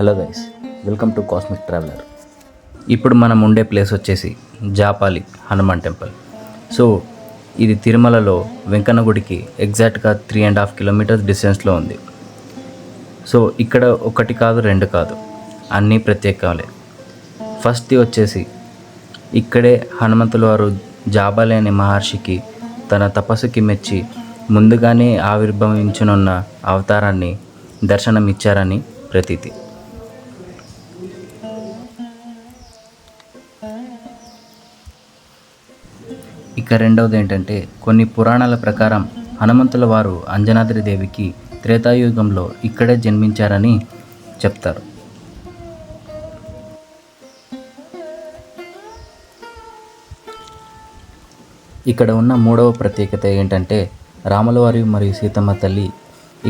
Hello guys, welcome to cosmic traveller. ఇప్పుడు మనం ఉండే ప్లేస్ వచ్చేసి జాపాలి హనుమాన్ టెంపుల్. సో ఇది తిరుమలలో వెంకన్న గుడికి ఎగ్జాక్ట్గా 3.5 కిలోమీటర్స్ డిస్టెన్స్లో ఉంది. సో ఇక్కడ ఒకటి కాదు రెండు కాదు, అన్నీ ప్రత్యేకాలే. ఫస్ట్ది వచ్చేసి ఇక్కడే హనుమంతుల వారు జాబాలి అనే మహర్షికి తన తపస్సుకి మెచ్చి ముందుగానే ఆవిర్భవించనున్న అవతారాన్ని దర్శనం ఇచ్చారని ప్రతీతి. ఇక రెండవది ఏంటంటే, కొన్ని పురాణాల ప్రకారం హనుమంతుల వారు అంజనాద్రి దేవికి త్రేతాయుగంలో ఇక్కడే జన్మించారని చెప్తారు. ఇక్కడ ఉన్న మూడవ ప్రత్యేకత ఏంటంటే, రాములవారి మరియు సీతమ్మ తల్లి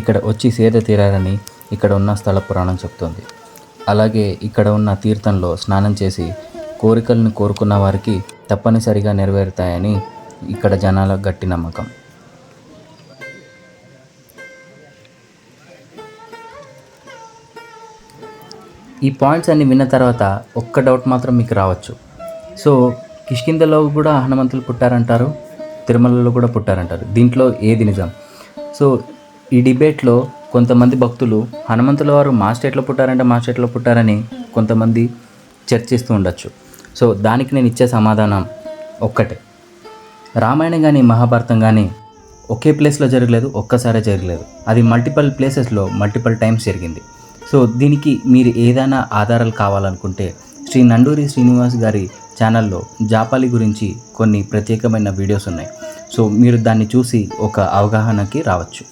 ఇక్కడ వచ్చి సేద తీరారని ఇక్కడ ఉన్న స్థల పురాణం చెప్తుంది. అలాగే ఇక్కడ ఉన్న తీర్థంలో స్నానం చేసి కోరికలను కోరుకున్న వారికి తప్పనిసరిగా నెరవేరుతాయని ఇక్కడ జనాల గట్టి నమ్మకం. ఈ పాయింట్స్ అన్ని విన్న తర్వాత ఒక్క డౌట్ మాత్రం మీకు రావచ్చు. సో కిష్కింధలో కూడా హనుమంతులు పుట్టారంటారు, తిరుమలలో కూడా పుట్టారంటారు. దీంట్లో ఏది నిజం? సో ఈ డిబేట్లో కొంతమంది భక్తులు హనుమంతుల వారు మా స్టేట్లో పుట్టారని కొంతమంది చర్చిస్తూ ఉండొచ్చు. సో దానికి నేను ఇచ్చే సమాధానం ఒక్కటే. రామాయణం కానీ మహాభారతం కానీ ఒకే ప్లేస్లో జరగలేదు, ఒక్కసారే జరగలేదు. అది మల్టిపల్ ప్లేసెస్లో మల్టిపల్ టైమ్స్ జరిగింది. సో దీనికి మీరు ఏదైనా ఆధారాలు కావాలనుకుంటే శ్రీ నండూరి శ్రీనివాస్ గారి ఛానల్లో జాపాలి గురించి కొన్ని ప్రత్యేకమైన వీడియోస్ ఉన్నాయి. సో మీరు దాన్ని చూసి ఒక అవగాహనకి రావచ్చు.